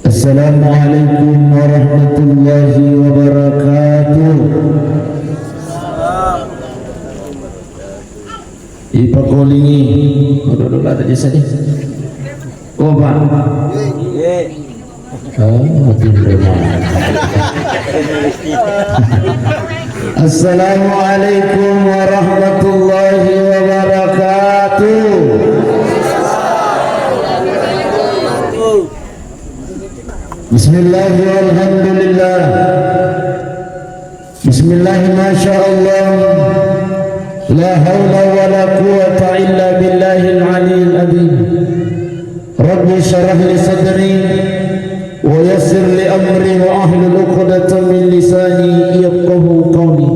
Assalamualaikum warahmatullahi wabarakatuh. Ipakolingi, udah ada di sini. Oh Pak. Assalamualaikum warahmatullahi wabarakatuh. Bismillah walhamdulillah. Bismillah masyaallah. La hawla wa la quwwata illa billahil aliyyil azim. Rabbi shrah li sadri wa yassir li amri wa ahlul 'uqdatam min lisani yafqahu qawli.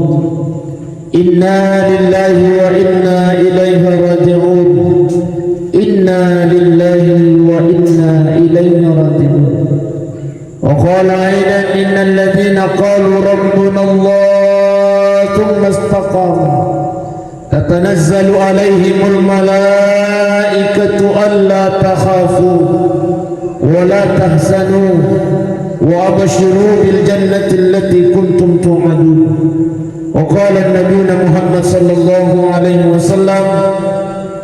Inna lillahi wa inna ilaihi raji'un. Inna lillahi wa inna ilaihi raji'un. وقال أيضا إن الذين قالوا ربنا الله ثم استقاموا تتنزل عليهم الملائكة ألا تخافوا ولا تحزنوا وأبشروا بالجنة التي كنتم توعدون. وقال النبي محمد صلى الله عليه وسلم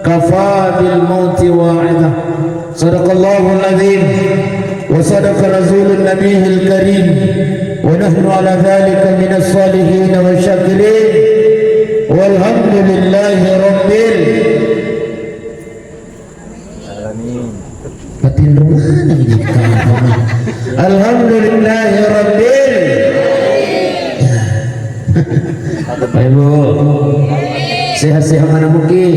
كفى بالموت واعظة. صدق الله العظيم وصدق رسول النبي الكريم ونحن على ذلك من الصالحين والشاكرين والحمد لله رب العالمين. الحمد لله رب Bapak Ibu sehat-sehat mana mungkin.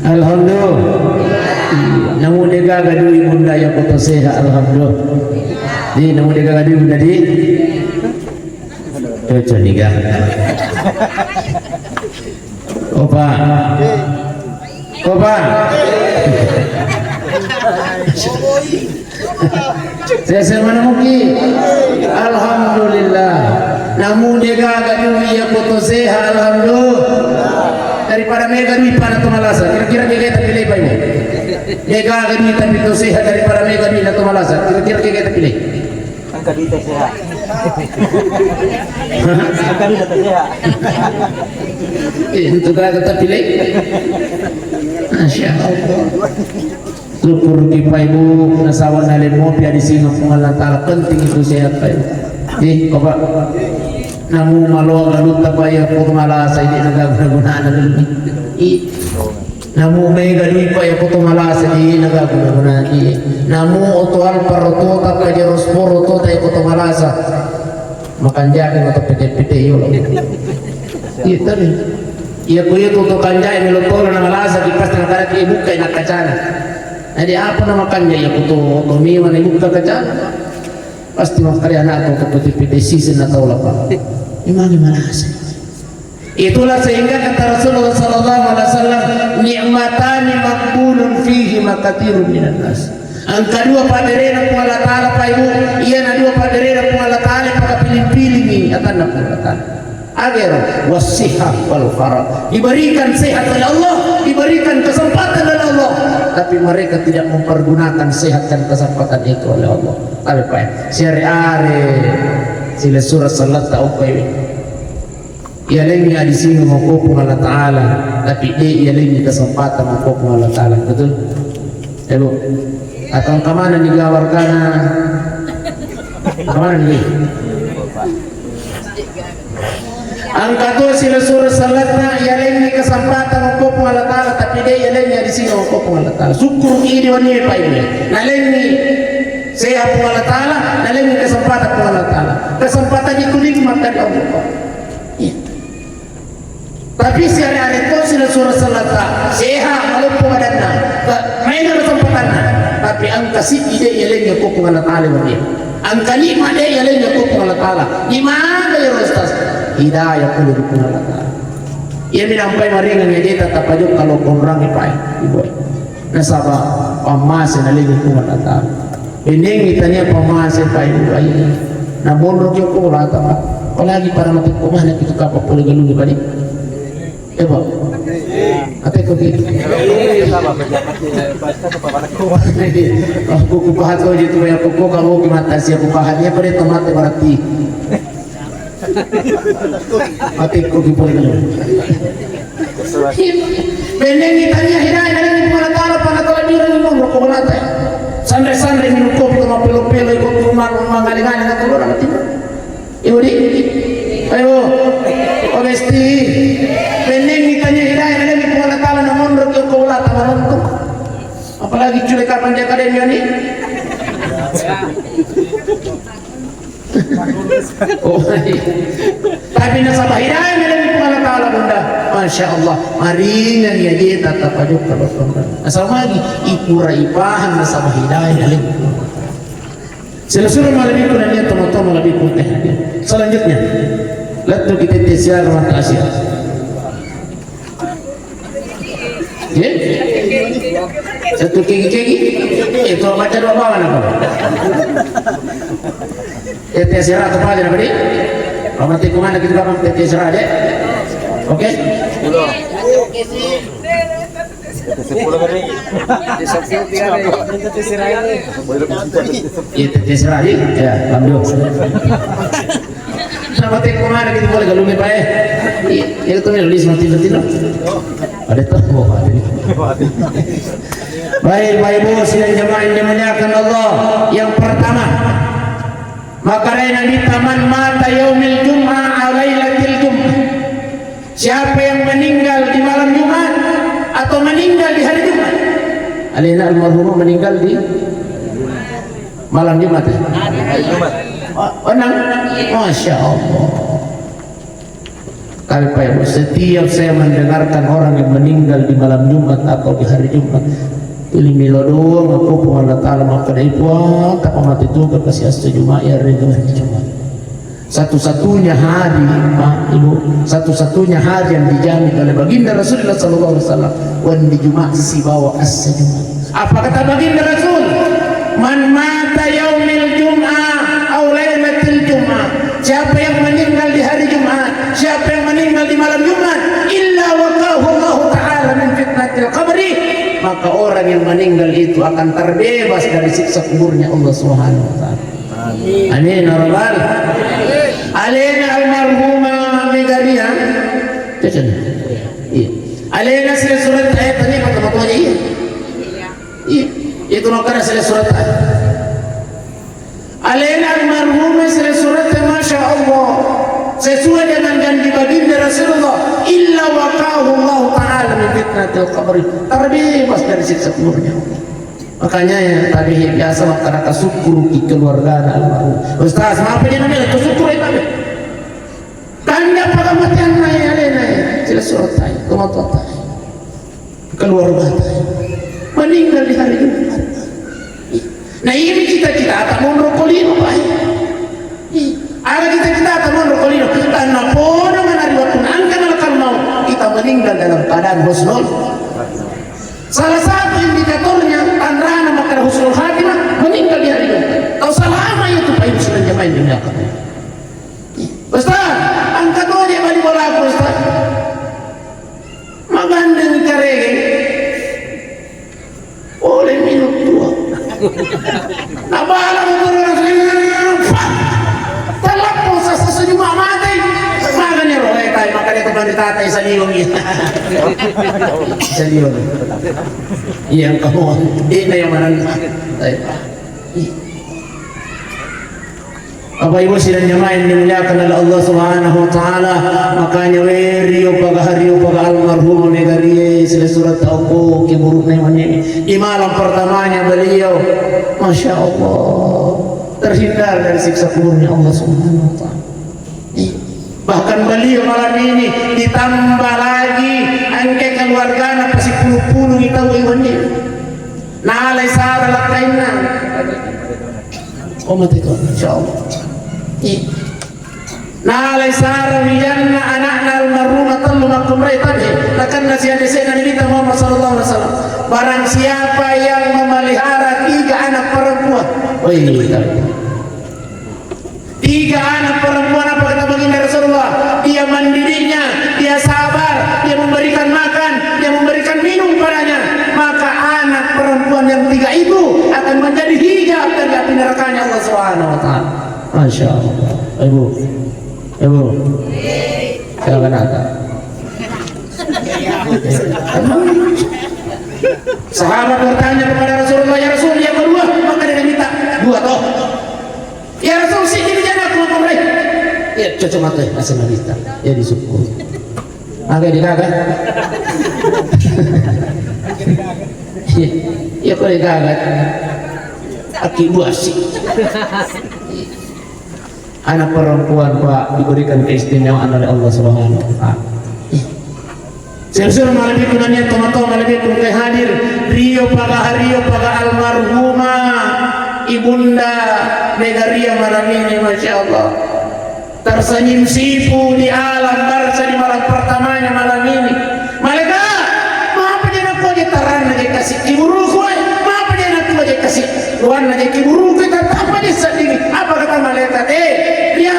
Alhamdulillah. Namun dega gadu ibunda ya foto sehat alhamdulillah. Di namun dega gadu ibunda di. Cocok niga. Opa. Opa. Saya mana mungkin. Alhamdulillah. Namun dega gadu ya foto sehat alhamdulillah. Daripada mega duit pada tumalasa, kira-kira kita pilih Pak Ibu. Mega duit tapi itu sehat daripada mega duit atau malasa, kira-kira kita pilih. Angka duit sehat. Angka duit sehat. Itu kita pilih. Masya Allah. Syukur Pak Ibu nasawan halin mobil di sini Allah Taala penting itu sehat Pak Ibu. Pak. Namu malo lalu tabaya formala sa hindi nagaguna namu may gani pa ya puto mala sa hindi nagaguna namu otoal paroto tapaya rosporo to tayo puto mala sa makanjakin atau pete-pete yun iya tadi iya kuya tuto kanjay melotolo na malasa kipas na karat ibu kay nakacana jadi apa na makanjay ya puto tumiwa na ibu kacana pasti makari anak atau pete-pete season atau apa gimana sih? Itulah sehingga kata Rasulullah sallallahu alaihi wasallam ni'matani maqbulun fihi makatirun minan nas. Ang kadua paderena po Allah Taala pa ibu, iyan na dua paderena po Allah Taala pagkapilih-pilih ni atan na po Allah Taala. Agar wasihah wal farah. Diberikan sehat oleh Allah, diberikan kesempatan oleh Allah, tapi mereka tidak mempergunakan sehat dan kesempatan itu oleh Allah. Tapi Pak, syariare sila surah salat tahu kayo ialah di sini menghukum Allah Taala tapi dia ialah kesempatan menghukum Allah Taala betul Ibu atau kemana digawarkan kemana nih angka tu sila surah salatnya ialah kesempatan menghukum Allah Taala tapi dia ialah di sini menghukum Allah Taala syukur ini wani Pak Ibu naleni sehat Allah Ta'ala dalam kesempatan Allah Ta'ala kesempatan itu nikmat dari Allah ya. Tapi sehari-hari itu sudah surah salata sehat walaupun badannya main kesempatan tapi angka si ide ialah hukum Allah Ta'ala bagi angka lima dia ialah hukum Allah Ta'ala di mana ya Ustaz hidayah kudu hukum Allah Ta'ala ia minampai maringan yang dia tetap aja kalau orang ipai ibu nasabah pamas yang alih hukum Allah Ta'ala ini kitanya pemahasan Pak Ibu ayo namun rokyo ko wala ta palagi para matikumana kita kapag pulugan ng balik Pak Ate ko gitu. Aku kupahat ko dito may ako ko kamu kimata siya kupahatnya pada tomate berarti. Ate ko gitu. Beneng itanya hirai dari mana taruh pada tola biru ini mau ko nate. Sandre minum kopi sama pelo-pelo ikut rumah ngaling-ngaling atau orang mati. Iudi. Ayo. Onesti. Beneng itanya hirai dari mana taruh namun rek ko ulah tawaran tuh. Apalagi culik kapan dia kadenya nih. Oh, tapi nasabah hirai dari mana taala bunda. Masya Allah, marinya dia dia tatap aja kalau bunda. Asal lagi ikura ipahan nasabah hirai dari. Selesai malam itu nanti teman-teman lebih putih. Selanjutnya, lihat tuh kita tesiar mata Asia. Satu kegi itu baca dua bawah apa? Tesiar atau apa jadi? Kamu mana kita kamu tesiar aja? Oke? Tesiar aja? Ya, ambil. Sama kemana kita boleh kalau lupa ya? Itu nulis mati-mati loh. Ada tuh, baik ibu sidang jemaah yang dimuliakan Allah. Yang pertama, maka di taman mata yaumil jum'ah lailatul jum'ah. Siapa yang meninggal di malam Jumat atau meninggal di hari Jumat? Alina almarhumah meninggal di malam Jumat. Hari Jumat. Oh, Masya Allah. Kalpai setiap saya mendengarkan orang yang meninggal di malam Jumat atau di hari Jumat, pilih milodoang aku Allah Ta'ala maafkan ipuan tak mati itu kasih astu Jumat ya hari Jumat. Satu-satunya hari ibu, satu-satunya hari yang dijamin oleh baginda Rasulullah Sallallahu Alaihi Wasallam wan di Jumat si bawa as Jumat. Apa kata baginda Rasul? Man mata yaumil Jum'ah aw lailatul Jum'ah. Siapa yang meninggal di hari Jumat, siapa yang meninggal di malam Jumat, illa waqahu Allah Ta'ala min fitnatil qabri, maka orang yang meninggal itu akan terbebas dari siksa kuburnya Allah Subhanahu wa taala. Amin ya rabbal alamin. Alena almarhumah Megaria. Jangan. Iya. Alena sila surat ayat ini kata-kata aja iya. Iya. Itu nakara sila surat ayat. Alena almarhumah sila surat Masya Allah sesuai dengan janji baginda Rasulullah, illa waqahu Allah Ta'ala min fitnatil qabri, terbebas dari siksa kuburnya. Makanya ya tadi biasa masyarakat syukur di keluarga almarhum. Ustaz, apa dia namanya? Syukur itu apa? Tanda pada matian naik alena sila surat ayat keluarga keluarga meninggal di hari Jumat. Nah ini cita-cita tak mau rokolino Pak. Ada cita-cita tak mau rokolino. Karena podo menari waktu angkat alakal mau kita meninggal dalam keadaan husnul. Salah satu indikatornya tandana maka husnul khatimah meninggal di hari Jumat. Kau selama itu Pak Ibu sudah jamaah dunia kan. Ustaz, angkat dia balik bola aku Ustaz. Magandang karege. Oleh minum dua. Nabalang turun telak proses senyuma mati makanya roh tay makanya teman ditatay sa liwang iya sa liwang iyang kamuan di na yung manan Bapak Ibu sidang jemaah yang dimuliakan oleh Allah Subhanahu wa taala, makanya werio pagahario paga almarhum Megaria sila surat aku kiburuk na yung di malam pertamanya beliau Masya Allah terhindar dari siksa kuburnya Allah Subhanahu wa taala. Bahkan beliau malam ini ditambah lagi angke keluargana pasti puluh-puluh itaw iwannya nalay sara lakayna mati ko insyaallah. Nalay sara wiyanna anakna almarhumah tallu makumray tadi takkan nasihat desa Nabi Muhammad sallallahu alaihi wasallam, barang siapa yang memelihara 3 anak perempuan, Tiga anak perempuan apa kata baginda Rasulullah? Dia mendidiknya, dia sabar, dia memberikan makan, dia memberikan minum padanya. Maka anak perempuan yang tiga itu akan menjadi hijab dari api nerakanya Allah Subhanahu wa taala. Masya Allah. Ibu. Silakan atas. Sahabat bertanya kepada Rasulullah, ya Rasul, yang kedua, maka dia minta dua toh. Ya Rasul, sih jadi jangan aku mau baik. Ya cocok mata, asal nabista. Ya disyukur. Agak dikagat. Ya kau dikagat. Aki buasi. Anak perempuan Pak diberikan keistimewaan oleh Allah Subhanahu wa taala. Sebesar malam itu nanya teman-teman malam itu hadir Rio pada almarhumah ibunda Negaria malam ini, masya Allah tersenyum sipu di alam barca di malam pertamanya malam ini. Malaikat, maapa jangan aku aja taran aja kasih kiburuku, maapa jangan aku aja kasih luan aja kiburuku, kata apa dia sedih? Apa kata malaikat? Dia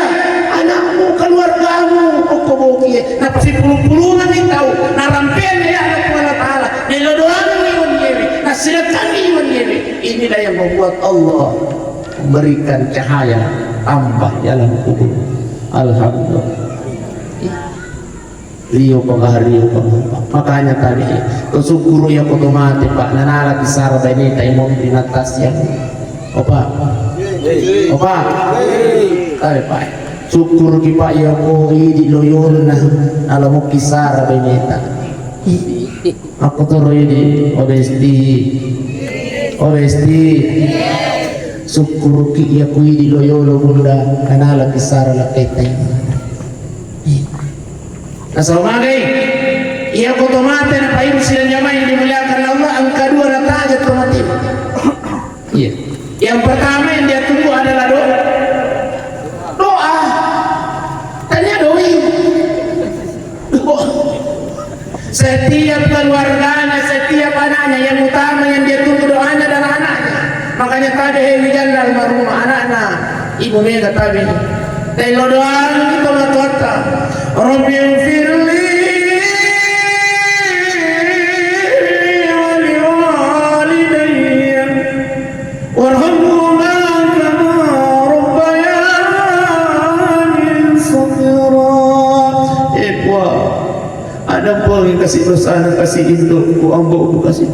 anakmu, keluargamu, pokok-pokoknya, nah pasti puluh-puluhan ini tahu, nah rampian ya Allah Ta'ala, nilodoan iwan yewe, nah sedekah iwan yewe. Inilah yang membuat Allah memberikan cahaya tambah dalam kubur. Alhamdulillah. Rio makanya tadi kesyukuru ya otomatis Pak nanala kisara ini taimon binatas yang opa tadi Pak syukur ki Pak ya ko di loyon na alam mo kisara beneta aku toro ini obesti syukur ki ya ko di loyon bunda nanala kisara la ketay. Assalamualaikum. Ia otomatis na pairu sila nyamai yang dimuliakan Allah. Ang kedua na taja otomatis. Iya. Yang pertama yang dia tunggu adalah doa. Tanya doi. Setiap keluarganya, setiap anaknya yang utama yang dia tunggu doanya adalah anaknya. Makanya tadi hewijan almarhumah anaknya Ibu Mega tadi. Telo doang itu matuata. Rabbi firli wa liwalidayya warhamhuma kama rabbayani shaghira. Ada pun yang kasih dosa, kasih induk, ku ambo kasih.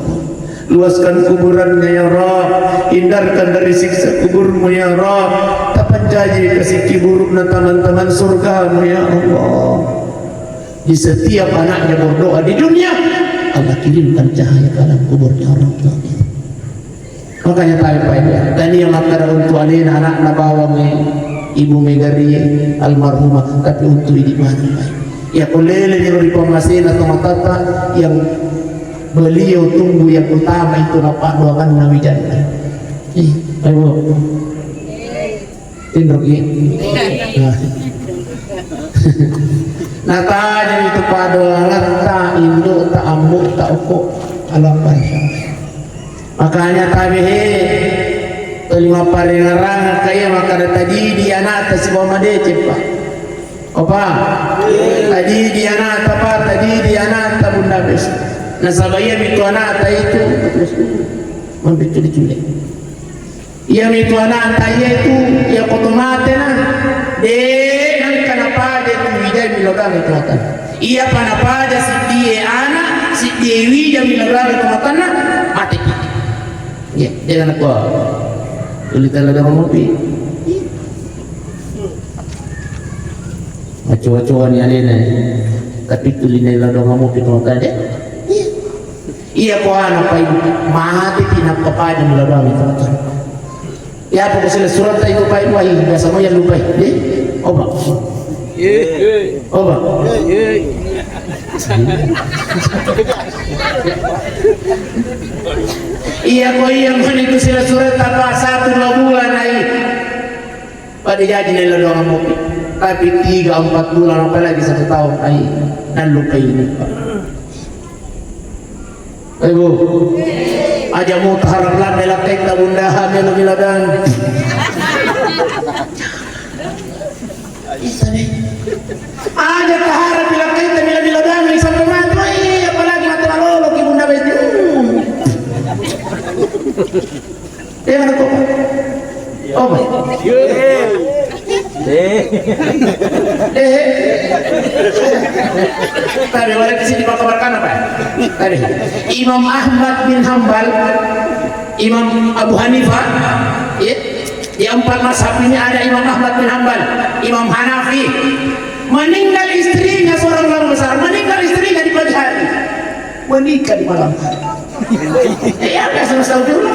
Luaskan kuburannya ya Rabb, hindarkan dari siksa kuburmu ya Rabb. Janji kasih kiburuk na teman-teman surgamu ya Allah. Di setiap anaknya berdoa di dunia, Allah kirimkan cahaya ke dalam kuburnya orang tua. Makanya tahu ya. Tadi yang makara untuk alin anak nabawang Ibu Megaria almarhumah, tapi untuk ini mana? Ya kolele yang ripamasina atau matata yang beliau tunggu yang utama itu dapat doakan Nabi Jannah. Ayo. Indroki. Nah tadi itu pada lata induk tak amuk tak ukur alam bangsa. Makanya tabihi kelima paringarang kaya maka tadi di anak si Muhammad cepat. Apa? Tadi di anak apa? Tadi di anak bunda bes. Nah sabaya itu anak itu terus mampu culik. Yang itu anak tanya itu ya otomatis deh nang kenapa dia tuwida milogang itu matan iya panapa dia si dia anak si dewi dia milogang itu matan mati ya dia anak gua ulitan ada ngopi macu-macuan ya lena tapi tulinai ladang ngopi itu matan deh iya kau anak pai mati tinap kepada milogang itu matan. Ya apa sila surat itu Pak Ibu ayo biasa mo yan lupay. Oba. Oba. Iya ko iya man itu sila surat apa 1-2 bulan ay. Pada jadi nila doang mo. Tapi 3-4 bulan apalagi 1 tahun ay nalupay ini Pak. Ibu. Aja mau taharap lang nilakay na bundahan nila biladan. Ada keharap bila kita bila damai sampai mati, apalagi mati malolo ki bunda beju. Jangan aku. Oh, tadi orang kesini kabarkan apa? Tadi Imam Ahmad bin Hambal, Imam Abu Hanifah, ya, di 4 mazhab ini ada Imam Ahmad bin Hambal, Imam Hanafi, meninggal istrinya seorang ulama besar, meninggal istrinya di pagi hari, menikah di malam hari. Ya biasa tahu dulu,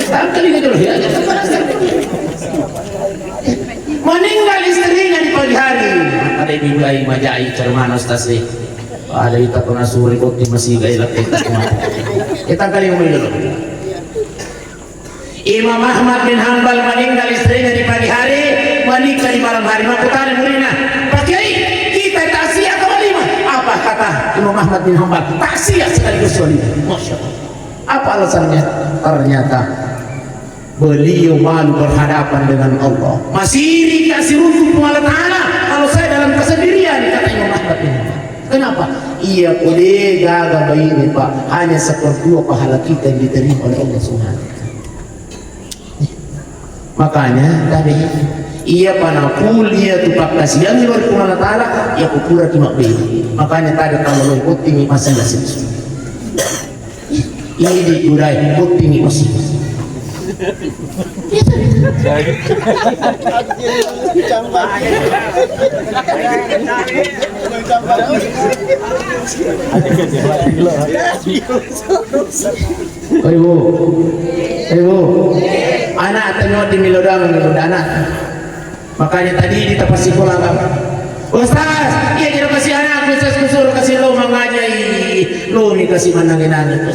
tahu kali dulu ya. Meninggal istrinya di pagi hari. Ada ibu ai majai cermana ustaz ni. Ada kita pernah suri kok masih gaya laki. Kita kali ngomong dulu. Imam Ahmad bin Hambal meninggal istrinya di pagi hari, menikah di malam hari. Maka tanya muridnya, Pak Kiai, kita taksiah ke walimah. Apa kata Imam Ahmad bin Hambal? Taksiah sekaligus walimah. Masya Allah. Apa alasannya? Ternyata beliau malu berhadapan dengan Allah. Masih dikasih untuk Allah Ta'ala kalau saya dalam kesendirian, kata Imam Ahmad bin Hambal. Kenapa? Iya boleh gagal bayi Pak, hanya seperti pahala kita yang diterima oleh Allah Subhanahu. Makanya tadi ia panakul ia tupak kasihan dari Allah Ta'ala ia kupura cuma bayi. Makanya tadi kalau lo ikut tinggi masih ngasih ini diurai ikut tinggi masih. Ibu, anak tengok di milodang anak. Makanya tadi kita pasti pulang kan. Ustaz, iya kita kasih anak, Ustaz kusur kasih lo mengajai, lo nih kasih manangin anak,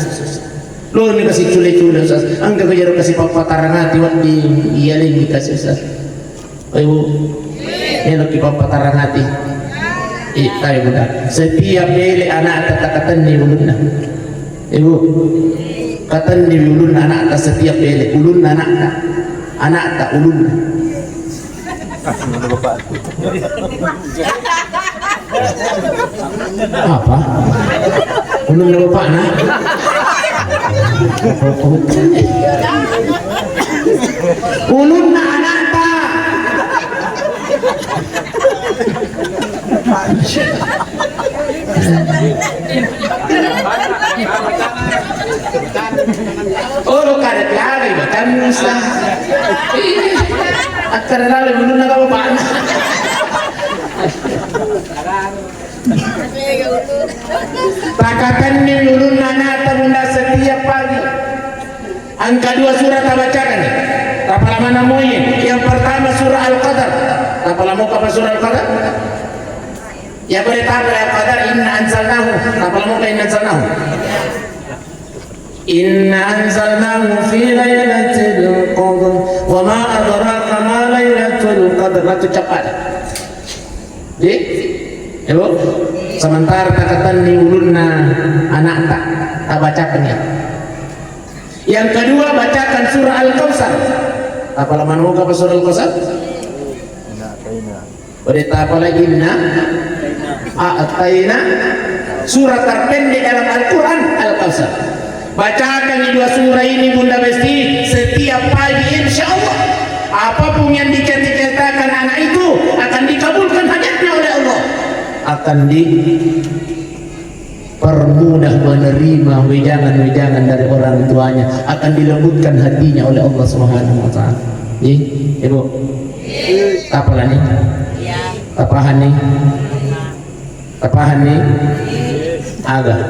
lo nih kasih cule-cule Ustaz, angka kejar kasih papa tarangati di iya lagi kasih Ustaz. Ibu, ini lo papa tarangati. Tayo bunda, setiap beli anak kata-katan nih ulun. Ibu, kata nih ulun anak setiap beli ulun anak tak ulun. Apa? Ulun na bapak na? Ulun na anak ta. Oh, lo karet lagi bahkan Musa. Akan lalu belum nak apa mana? Takkan ni ulun anak bunda setiap pagi. Angka 2 surat bacakan. Berapa lama namanya? Yang pertama surah Al-Qadar. Berapa lama apa surah Al-Qadar? Ya pertama Al-Qadar inna anzalnahu. Berapa lama inna anzalnahu? Inna anzalnahu fi lailatul qadr wa ma adraka ma lailatul qadr. Itu cepat. Jadi, ibu, sementara takatan ni ulunna anak tak bacakan ya. Yang kedua bacakan surah Al-Kautsar. Apa lama muka surah Al-Kautsar? Berita apa lagi? A'tayna surah terpendek dalam Al-Quran Al-Kautsar. Bacakan di 2 surah ini Bunda Besti setiap pagi insya Allah. Apapun yang dicita-citakan anak itu akan dikabulkan hajatnya oleh Allah. Akan dipermudah menerima wejangan-wejangan dari orang tuanya. Akan dilembutkan hatinya oleh Allah Subhanahu wa Ta'ala. Ibu, apalah nih? Tapahan nih? Tapahan nih? Agak.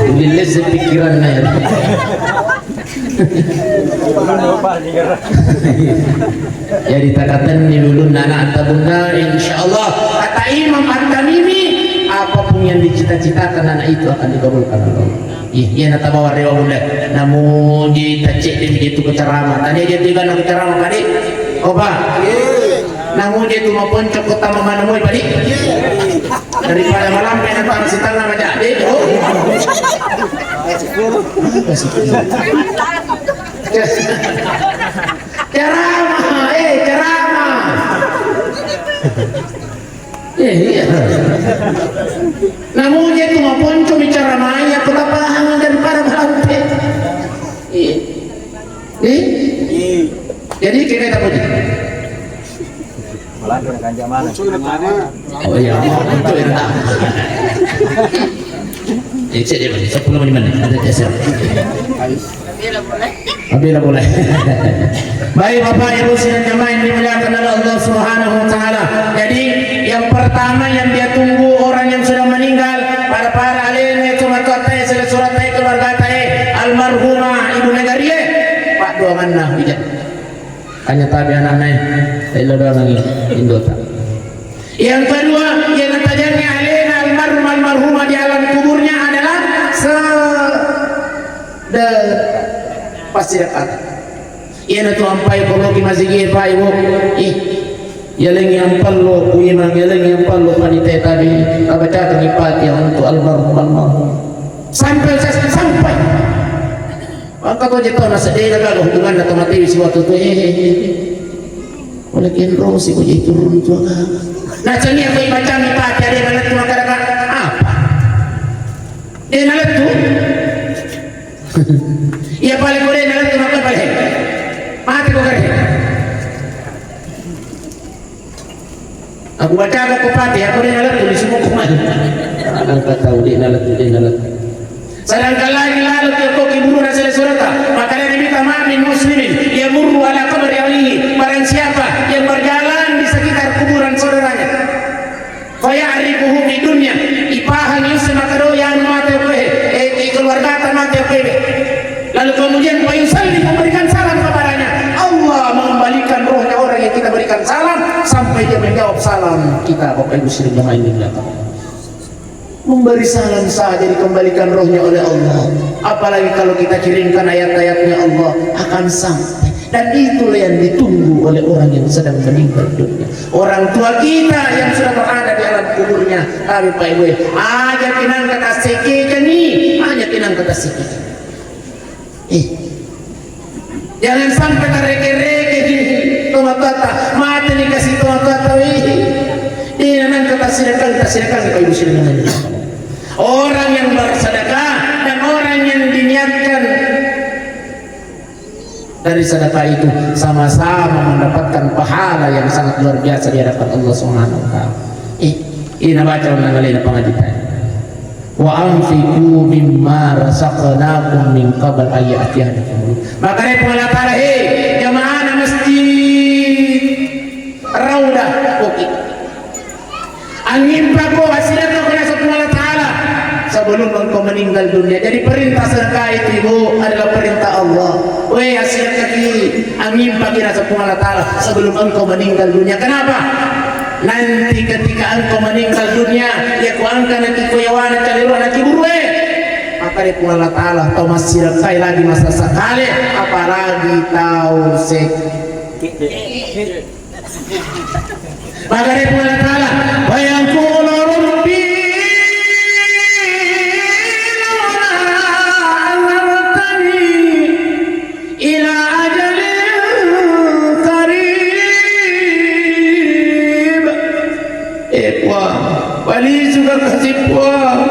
Tulis sepikiran ya. Jadi takatan ni ulun anak bunda insyaallah kata Imam At-Tamimi apapun yang dicita-citakan anak itu akan dikabulkan Allah. Iya nata bawa rewa bunda. Namun ditacik dia itu ceramah. Tadi dia tiga nak ceramah tadi. Opa. Namun dia itu mau poncok kota mana mau tadi. Daripada malam pengen apa si tangan aja. Ceramah, ceramah. Iya. Namun dia cuma ponco bicara maya kelapangan dan para balampe. Iya. Jadi kita tak punya. Malah kena ganja mana? Oh iya, ponco yang tak. Cek dia mana? 10 menit mana? Ada dasar. Bila boleh. Baik Bapak Ibu sidang jamaah yang dimuliakan oleh Allah Subhanahu wa taala. Jadi yang pertama yang dia tunggu orang yang sudah meninggal para alilnya cuma tuatai sila surat tai keluarga tai almarhumah ibu negariye Pak dua mana bijak. Hanya tabi anak naik. Ilo doang lagi Indota. Yang kedua yang tajamnya alina almarhumah di alam kuburnya adalah pasti dekat. Iya tu ampai kalau kita masih Pak Ibu. Yaling yang perlu kuimang yaling yang perlu panitia tadi baca terlipat yang untuk almarhum sampai. Maka tu jatuh nasi dia dah hubungan atau mati si waktu tu oleh kenro si kau jadi turun tu kan. Nah cengih aku baca ni Pak jadi nalat tu makan apa? Dia nalat tu. Ia paling boleh nalat tu makan paling. Mati kau kerja. Aku baca aku pati, aku dia nalat tu di semua kuman. Angkat tahu dia nalat. Sedangkan lagi lalu kau kiburu nasi surata. Makanya Nabi tamamin muslimin yang murru ala qabri alihi. Barang siapa yang berjalan di sekitar kuburan saudaranya. Faya'rifuhu di dunia. Ipahan yusma kadoyan mati kowe. Keluarga mati kowe. Lalu kemudian Yusalli memberikan salam kepadanya. Allah mengembalikan rohnya orang yang kita berikan salam sampai dia menjawab salam kita. Bapak Ibu sidang jamaah ini belakang. Memberi salam saja dikembalikan rohnya oleh Allah. Apalagi kalau kita kirimkan ayat-ayatnya Allah akan sampai. Dan itulah yang ditunggu oleh orang yang sedang meninggal dunia. Orang tua kita yang sudah berada di alam kuburnya. Tapi Pak Ibu, aja kinang kata sekejap ni, aja kinang kata sekejap. Jangan sampai terreke-reke di tomat-tata mati dikasih tomat-tata dia memang kata silakan Pak Ibu sidang. Orang yang bersedekah dan orang yang diniatkan dari sedekah itu sama-sama mendapatkan pahala yang sangat luar biasa di hadapan Allah Subhanahu wa taala. Ini baca ulang kali pengajian. Wa anfiqu mimma razaqnakum min qabl ayatikum. Makanya Allah Taala jamaah masjid Raudah Bukit. Angin prabu hasilnya kepada Allah Taala sebelum engkau meninggal dunia. Jadi perintah sedekah itu Ibu adalah perintah Allah. Weh hasil kaki angin pagi rasa Allah Taala sebelum engkau meninggal dunia. Kenapa? Nanti ketika engkau meninggal dunia ya ku angka nanti ku yawana caliru nanti burwe maka dia Allah Ta'ala atau masih rekai lagi masa sekali apalagi tahu sek maka dia Allah Ta'ala bayangkul rumpi ila Wali juga kasih puang.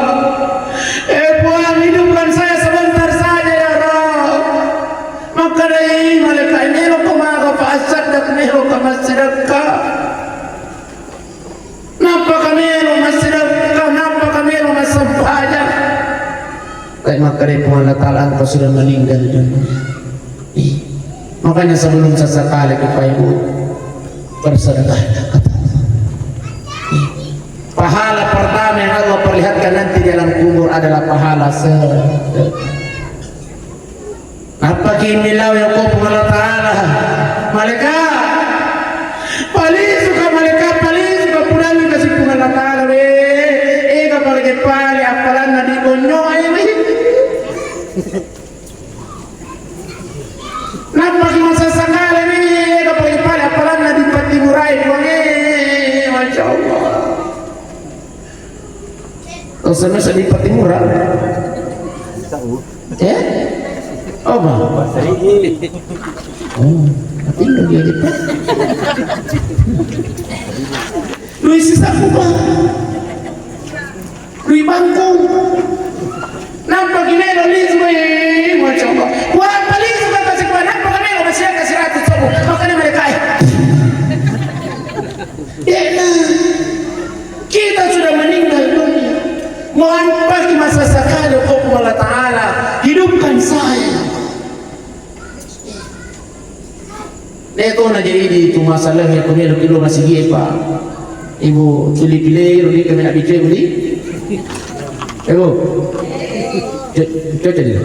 Puang hidupkan saya sebentar saja ya Rabb. Maka dari malaikat ini lo kumaga paasad dak nero kamasidaka. Napa kami lo masidaka, napa kami lo masampaja. Kayak maka dari Allah Ta'ala engkau sudah meninggal dunia. Makanya sebelum sesekali Bapak Ibu bersedekah. Pahala pertama yang Allah perlihatkan nanti dalam kubur adalah pahala sedekah. Apa kimilau yang kau Allah Ta'ala malaikat paling suka malaikat paling suka pulang kasih Allah Ta'ala kapal kepala apalan nadi bonyo napa masa sakala kapal kepala apalan nadi pati murai Masya Allah. Sama di Pati Murah. Ya? Oh, Bang. Oh, tapi lu dia gitu. Lu isi saku, Bang. Lu bangkong. Nampak gini lo lisme macam apa? Wah, paling suka kasih kuah. Nampak kami lo masih kasih ratus sabu. Makanya mereka kita sudah meninggal dunia. Mohon bagi masa sekali Allah Ta'ala hidupkan saya. Itu na jadi di tu masalah yang kilo masih gini Pak. Ibu pilih-pilih ini kami nak bicara beli. Ibu, cuci dia.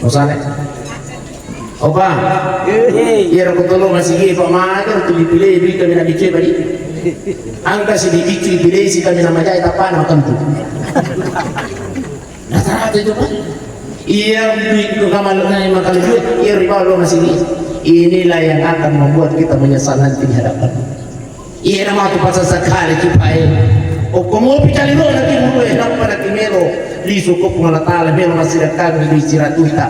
Masalah. Opa, iya aku tolong masih gini Pak Mager pilih-pilih ini kami nak bicara beli. Angka sedikit pilih si kami nama jahit apa nama tentu. Nah ternyata itu Pak. Iya duit kamalnya yang makan duit, iya riba lo masih gini. Inilah yang akan membuat kita menyesal nanti di hadapan. Iya nama tu pasal sekali kipai. O como picali lo lagi mulu ya nampak lagi melo di suku pengalatala melo masih datang di istirahat kita.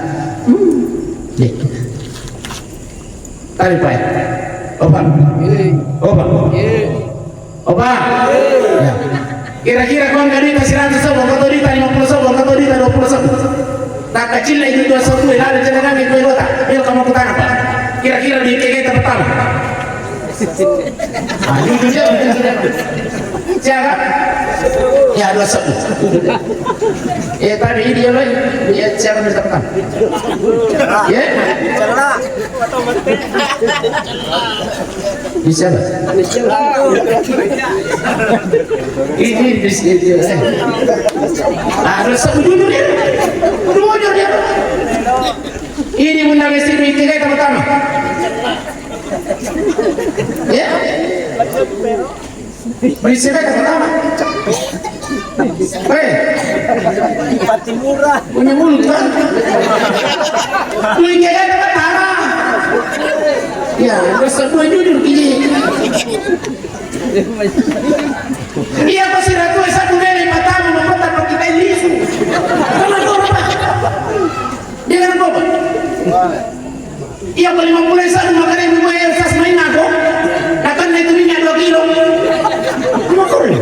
Tadi pai. Opa. Opa. Opa. Ya. Kira-kira kau angkat duit kasih 100 sobo, kau duit 50 sobo, kau duit 20 sobo. Tak kecil lah itu 21 ada cenderung itu kota. Mil kamu ke tanah Pak. Kira-kira di kita pertama. Jujur dia siapa? Ya 21. Tadi dia lagi dia siapa yang pertama? Ya. Bisa lah. Ini bisa. Harus jujur dia. Jujur dia. Ini bunda mesti kita pertama. Ya. Bisa kita pertama. Pati murah. Punya mulut kan? Duit kita pertama. Ya, bersama jujur gini. Iya pasti ratu satu dari pertama membuat apa kita ini isu. Jangan lupa. Jangan lupa. Iya kalau 51 makanya ibu yang sas main aku. Akan itu minyak 2 kilo. Makul.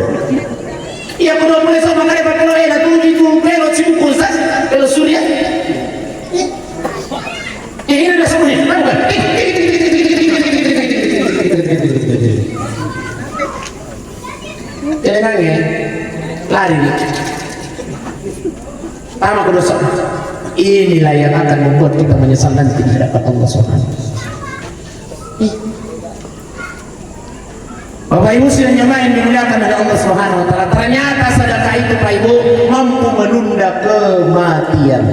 Iya kalau 21 makanya kalau ada 7 itu pelo cibuku sas pelo surya. Ini udah semuanya. Jangan ya, lari nih. Tama dosa. Inilah yang akan membuat kita menyesal nanti di hadapan Allah Subhanahu. Bapak Ibu sidang jemaah yang dimuliakan oleh Allah Subhanahu wa taala, ternyata sedekah itu Pak Ibu mampu menunda kematian.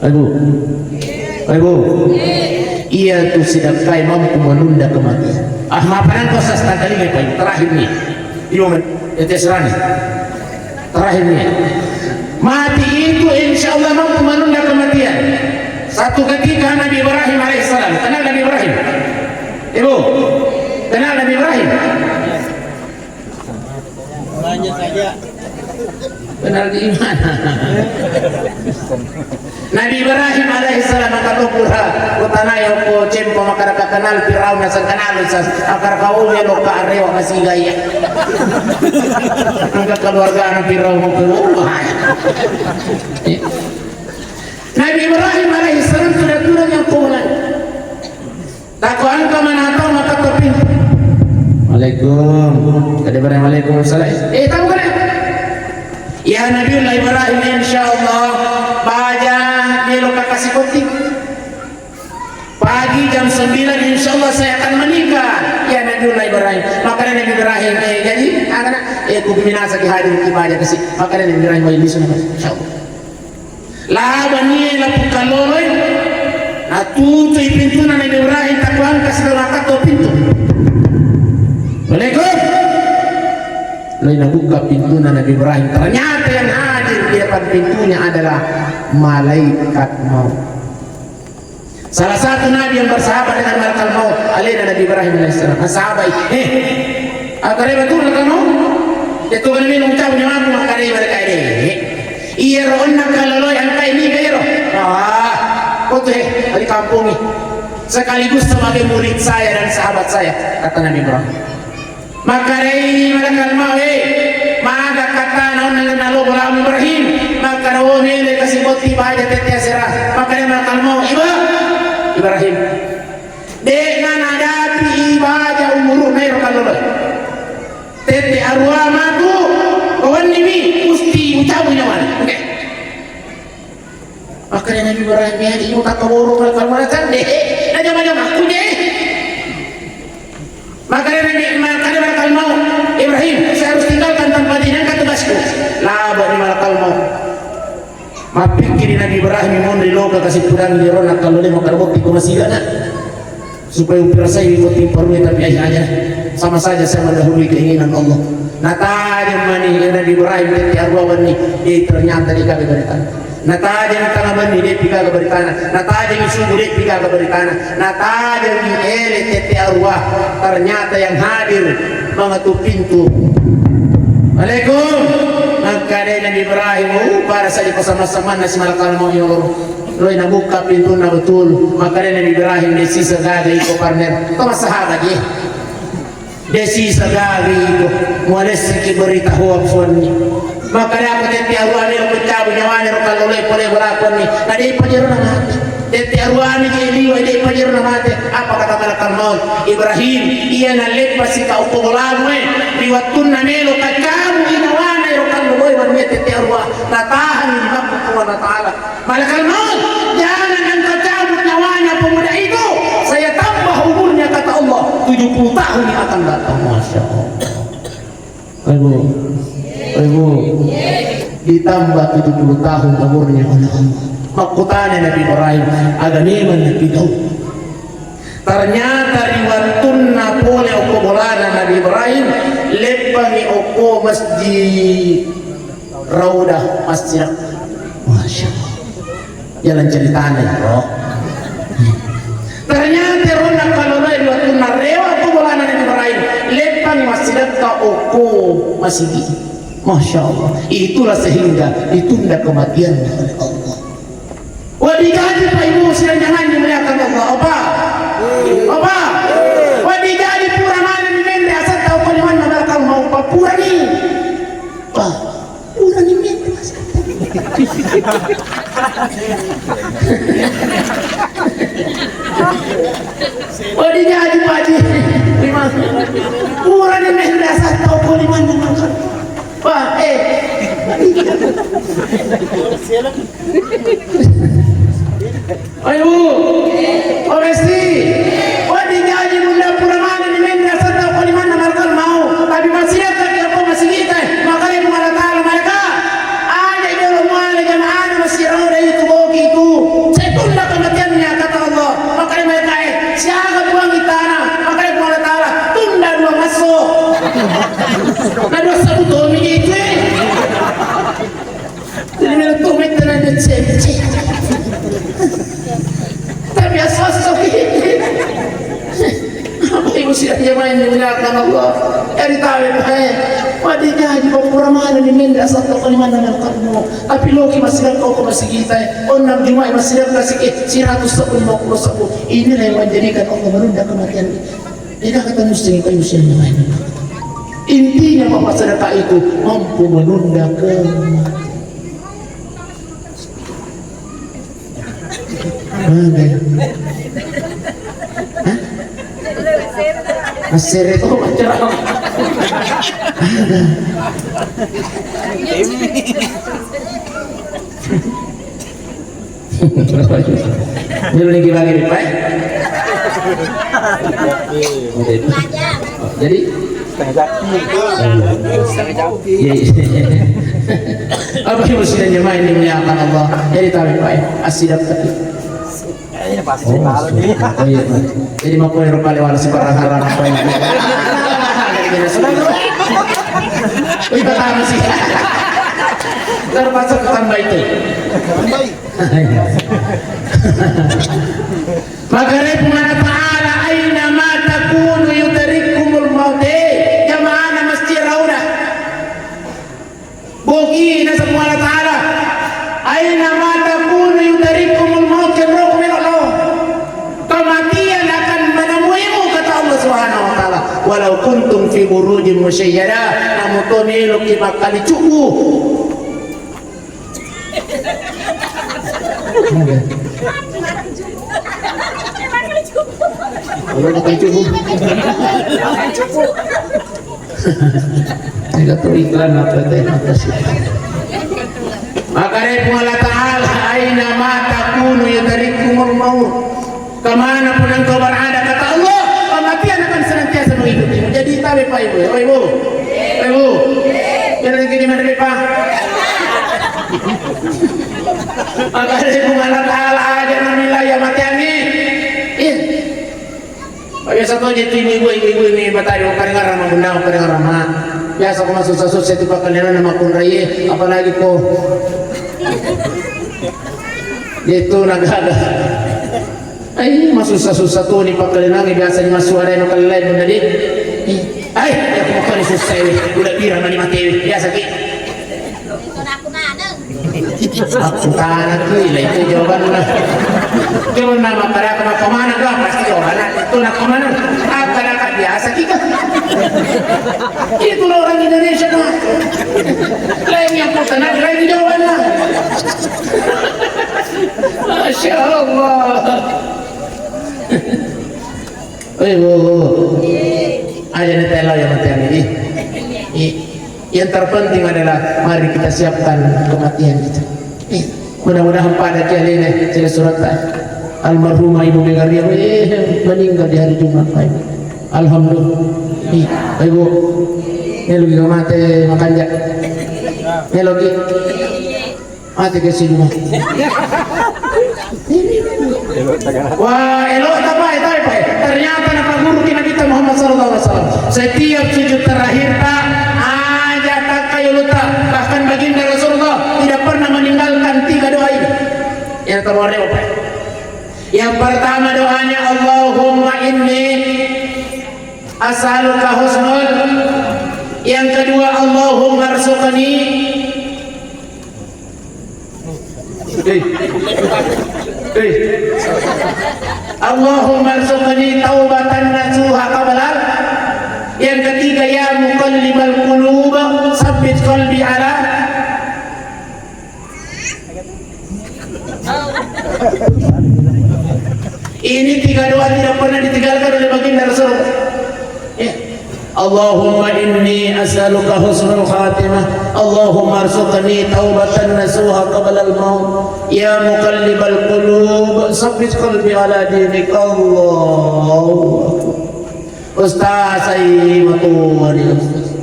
Ibu. Ibu. Iya tuh sedekah mampu menunda kematian. Maafkan kau sasta kali Pak Ibu terakhir nih. Ibu terserah terakhir nih. Mati itu insya Allah mampu menunda kematian. Satu ketika Nabi Ibrahim alaihissalam, kenal Nabi Ibrahim? Ibu, kenal Nabi Ibrahim? Tanya saja. Kenal di mana? Nabi Ibrahim alaihissalam kata pura kutana yo ko cempo makara kenal Firaun nasan kenal sas akar kau melo ka arewa masih gaya. Angkat keluarga anak Firaun ko. Nabi Ibrahim alaihissalam sudah turun yang kulan. Takuan ka manatau maka topin. Waalaikumsalam. Kada barang waalaikumsalam. Tahu kan? Ya Nabiullah Ibrahim insyaallah baca dia kasih penting. Pagi jam 9 insyaallah saya akan menikah. Ya Nabiullah Ibrahim. Makanya Nabi Ibrahim jadi anak kuminasa ki hadir ki baca kasih. Makanya Nabi Ibrahim wa ini sunnah insyaallah. La bani la pukaloloy. Atutu pintu Nabi Ibrahim takuan kasih lakato pintu. Waalaikumsalam. Lalu buka pintu Nabi Ibrahim. Ternyata yang hadir di depan pintunya adalah malaikat maut. Salah satu Nabi yang bersahabat dengan malaikat maut, alaina Nabi Ibrahim alaihissalam. Sahabat, agar betul malaikat maut. Itu kan minum tahu yang aku makan mereka ini. Iya roon nakalaloy ang kay ni pero. Kote di kampung ini. Sekaligus sebagai murid saya dan sahabat saya, kata Nabi Ibrahim. Maka ini malakal mau maka kata naon nalo Nabi Ibrahim, maka naon ini kasih boti baja tetia serah. Maka dia malakal mau Ibrahim. Dengan hadapi ibadah umur naik kaloloy. Tete arwah matu kawan ini mesti ucapu nyaman. Oke. Makanya Nabi Ibrahim ya ini tak keburu kalau macam deh. Aja macam aku deh. Makanya malakal mau Ibrahim saya harus tinggalkan tempat ini kata tugasku. Laba ni malakal mau. Mapikir Nabi Ibrahim mau di loka kasih pudang di rona kalau dia mau karbukti ko masih ada. Supaya upir saya ikuti perlu tapi aja sama saja saya mendahului keinginan Allah. Nata mani Nabi Ibrahim di arwah ni ternyata di kagak beritan. Nata di tengah mani dia pika ke beritan. Nata di subuh dia pika ke beritan. Nata di tete arwah ternyata yang hadir mengetuk pintu. Waalaikum. Maka Nabi Ibrahim para saja bersama-sama nasi malakal mau Roy nabuka pintu na betul, maka Nabi Ibrahim desi segala iko partner, itu sahabat ya. Desi segala iko, mualesi kiberita huam suami. Maka dia apa teti arwani lo pecabu nyawani lo kalau lo boleh berlakuan ni, nadi pajaru nama hati. Teti arwani jadi wadi pajaru nama hati. Apa kata malakal maut? Ibrahim, ia nalepas si kau pogolamu liwatun na melo kakamu inawana lo kalau lo iwan teti arwah, natahan ni Rabb Subhanahu wa taala. Malakal maut, jangan engkau cabut nyawanya pemuda itu. Saya tambah umurnya kata Allah 70 tahun yang akan datang. Masya Allah. Ibu, ditambah 70 tahun umurnya oleh Allah. Makutanya Nabi Ibrahim agamiman Nabi Daud. Ternyata riwatun napole oko bolana Nabi Ibrahim lepangi oko masjid Raudah Masjid. Masya Allah. Jalan ceritanya bro. Ternyata rona kalau lain waktu narewa aku bolana Nabi Ibrahim lepang masjid ka oko masjid. Masya Allah. Itulah sehingga ditunda kematiannya oleh Allah. Wadigaji Pak Ibu sedang jangan dimuliakan Allah. Apa? Wadigaji pura mana ni mende asal tahu kau mana bakal mau papura ni. Pak, pura ni mende asal. Wadigaji Pak Haji. Pura ni mende asal tahu kau mana bakal. Pak, ayo, oresi, wadi nyanyi bunda pura mana ni menda serta kau di mana mereka mau, tapi masih ada apa masih kita, makanya mengalah tahu mereka, ada di rumah ada jamaah masih ada itu bogi itu, saya tunda kematiannya kata Allah, makanya mereka siapa buang di tanah, makanya mengalah tahu tunda dua masuk, nah dosa betul begitu. Jadi mereka tumit dengan cek. Tapi asal ini apa yang mesti dia main dimuliakan Allah dari tahu wadinya di papura mana ni menda asal kau di mana merekamu tapi loki masih kau masih kita onam jumat masih kasih 150 ini yang menjadikan Allah menunda kematian tidak kata mesti kau usianya main intinya bahwa sedekah itu mampu menunda kematian. Mesir itu macam belum lagi Pak. Jadi apa yang mesti main dimuliakan Allah jadi tahu Pak asidap tadi. Jadi mau kue rupali wala si parang harang apa yang kita tahu sih terpaksa ketambah itu maka Rabbuna ta'ala aina ma takunu yudrikumul maut jamaah masjid Raudah bogi na sa Ta'ala fi burujin musyayyada namutoni luki makali cuku. Kalau nak cuku. Tidak tahu iklan apa teh atas. Maka dari Allah Ta'ala aina ma takunu yadrikumul maut. Kemana pun engkau berada kata Allah, kematian akan senantiasa mengikutimu. Jadi tahu Pak Ibu, oh Ibu, Ibu, jangan lagi di mana Pak. Maka dari Allah Ta'ala aja namilah ya matian ni. Biasa tu jadi ibu ini batari bukan ngarang mengundang bukan ngarang mah. Biasa aku masuk susah itu pakai nilai nama pun raya, apalagi ko. Itu nagada. Ay, masuk susah tu ni pakai nilai biasa ni masuk ada yang pakai lain benda ni. Ay, aku makan susah ini, udah birang mani mati biasa ki. Aku tanah gila itu jawaban lah. Jawaban nama para kemana gak pasti jawaban itu nak kemana? Akan biasa kita. Itu orang Indonesia mah. Lain yang putanak lain jawaban lah. Masya Allah. Bu, aja nih telo yang matian ini. Yang terpenting adalah mari kita siapkan kematian kita. Mudah-mudahan pada kalian ini surat almarhumah Ibu Megaria meninggal di hari Jumat. Alhamdulillah. Ibu, ini lagi mati makan jak. Ini lagi mati ke sini. Wah, elok apa itu? Ternyata nama guru kita Muhammad SAW. Setiap sujud terakhir bahkan baginda Rasulullah tidak pernah meninggalkan 3 doa ini. Yang terbaru apa? Yang pertama doanya Allahumma inni as'aluka husnul. Yang kedua Allahumma arzuqni. Allahumma arzuqni taubatan nasuha qabla. Yang ketiga ya muqallibal qulub sabbit qalbi ala. Ini 3 doa tidak pernah ditinggalkan oleh baginda Rasulullah. Allahumma inni as'aluka husnul khatimah. Allahumma arzuqni taubatan nasuha qabla al-maut. Ya muqallibal qulub sabbit qalbi ala dinik. Allah. Ustaz saya matuari Ustaz.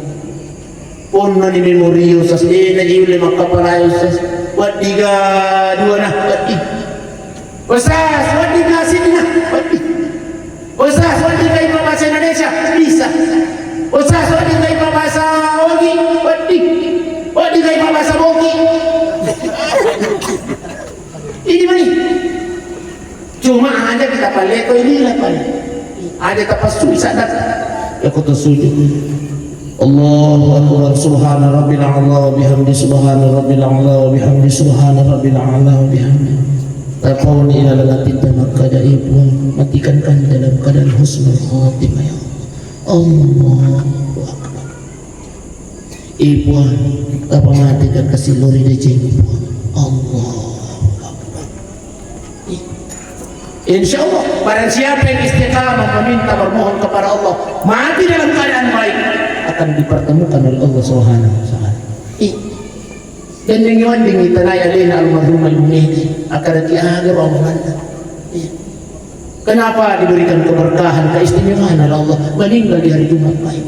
Punna ni memori Ustaz ni lagi boleh makapalai Ustaz. Buat 3 2 nah. Ustaz, buat 3 sini nah. Ustaz, buat 3 bahasa Indonesia bisa. Ustaz, buat 3 bahasa Ogi, buat 3 bahasa Bogi. Ini mana? Cuma aja kita paleto ini lah paling. Ada tapassu sadat ya kutu sujud. Allahu akbar subhana rabbil a'la bihamdi subhana rabbil a'la bihamdi subhana rabbil a'la bihamdi. Taqawni ila lati tamakka ibu matikan kan dalam keadaan husnul khatimah ya Allah. Allahu akbar. Ibu apa matikan kasih lori de ibu. Allah. InsyaAllah barang siapa yang istiqamah meminta bermohon kepada Allah mati dalam keadaan baik akan dipertemukan oleh Allah Subhanahu wa taala. Dan dengan tanaya lena almarhumah Ibu Mehdi akan diakhir omongan. Kenapa diberikan keberkahan keistimewaan oleh Allah meninggal di hari Jumat baik.